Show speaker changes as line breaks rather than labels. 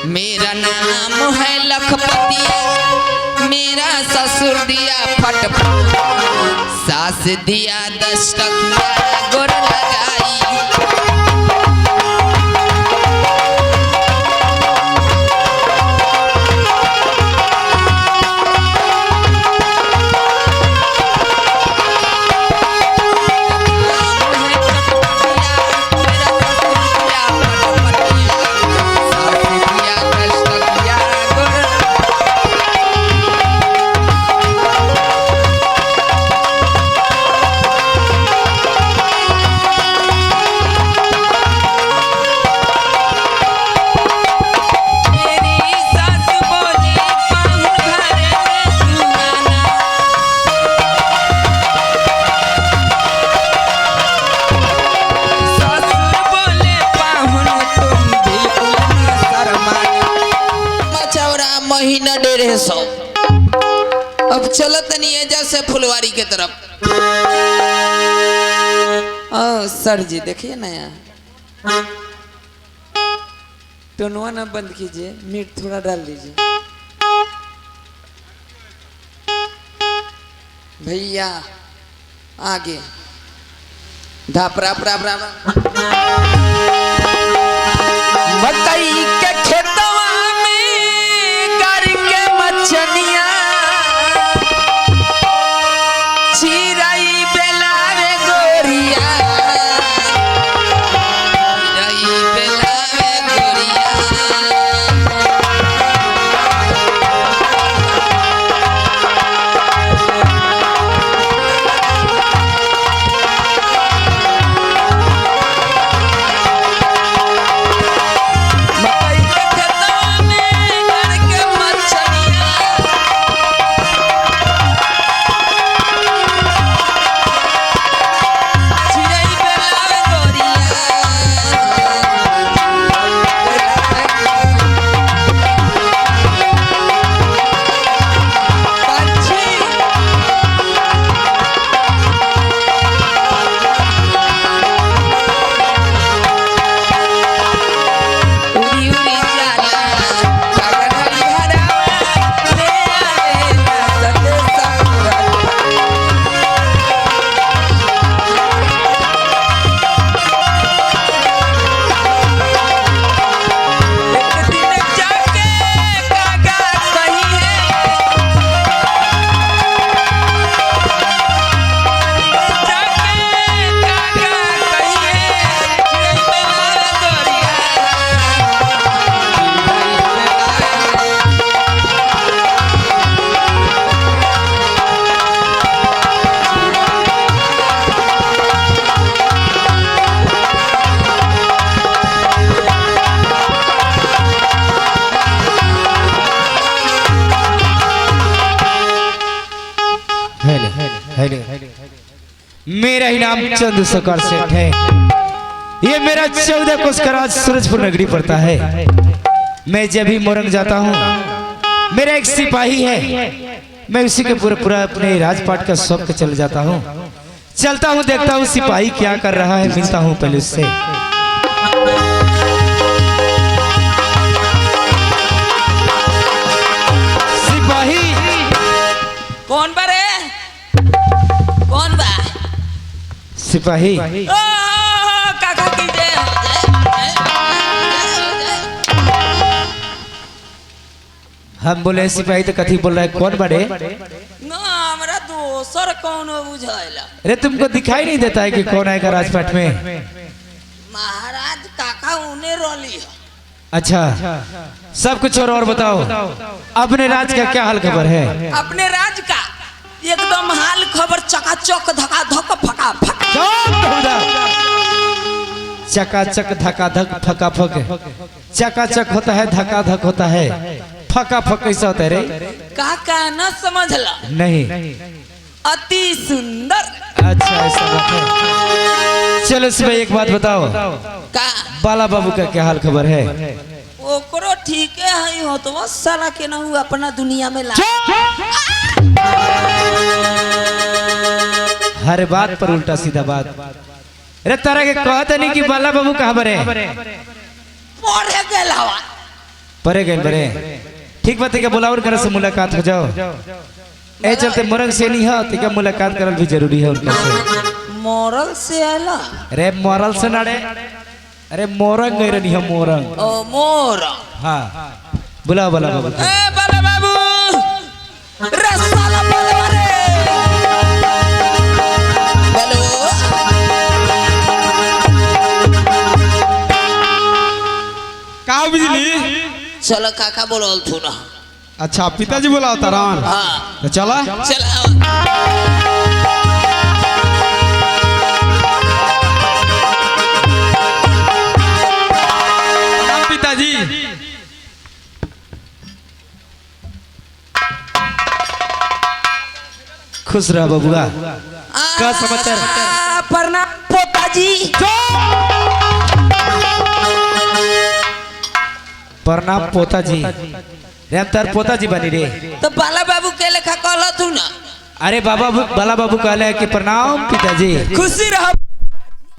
मेरा नाम है लखपतिया, मेरा ससुर दिया फटफट, सास दिया 10 टकिया गोर लगाई। महीना 150 अब चलत नहीं है जैसे फुलवारी के तरफ। सर जी देखिए नया टोनवा ना बंद कीजिए, मीट थोड़ा डाल दीजिए भैया। आगे धापरा मकई के खेतवा चनिया चिराई बेलावे गोरिया, चिराई बेलावे गोरिया।
मेरा ही नाम चंद्रशेखर सेठ है। ये मेरा 14 कोस का राज सूरजपुर नगरी पड़ता है। मैं जब भी मोरंग जाता हूँ, मेरा एक सिपाही है, मैं उसी के पूरा अपने राजपाट का शौक के चल जाता हूँ। चलता हूँ, देखता हूँ सिपाही क्या कर रहा है, मिलता हूँ पहले उससे। सिपाही
कौन बा रे? कौन बा?
सिपाही
काका की जय
हम बोले सिपाही तो कथी बोल रहा है, कौन बड़े?
ना हमरा दोसर कौन बुझाइला।
अरे तुमको दिखाई नहीं देता है कि कौन आएगा राजपाट में?
महाराज काका उन्हें रोली है।
अच्छा, सब कुछ और बताओ, अपने राज का क्या हाल खबर है?
अपने राज का एकदम हाल खबर चकाचक धकाधक फटाफट।
चकाचक धकाधक फटाफट। चकाचक होता है, धकाधक होता है, फटाफट कैसा होता है रे?
काका न समझला?
नहीं।
अति सुंदर।
अच्छा ऐसा बात है। चलो सुबह एक बात बताओ,
का
बाला बाबू का क्या हाल खबर है?
ओकरो ठीक है हो तो साला के ना हुआ अपना दुनिया में ला।
हर बात पर उल्टा सीधा बात। अरे तारा के कहते नहीं कि बाला बाबू कहाँ बरे?
मोरे गेलावा।
परे गए बरे ठीक बात है क्या बुलावर करे से मुलाकात हो जाओ ए चलते मोरंग से नहीं हो तो क्या मुलाकात करल भी जरूरी है उनके से
मोरल से आला
अरे मोरल से ना रे अरे मोरंग गए नहीं हम मोरंग
ओ मोरा
हाँ बुला बुला बाबू
ए बाला बाबू रसाला बाला रे हेलो
का बिजली
चलो काका बोलल तू ना
अच्छा पिताजी बोला तारान
हाँ
तो चला
चला
पिताजी
खुश रह बबुआ का समाचार
प्रणाम पोताजी
प्रणाम पोता जी रे तार पोता जी बनी रे
तो बाला बाबू के लेखा कहल तू ना
अरे बाबा बाला बाबू कहले कि प्रणाम पिताजी
खुशी रह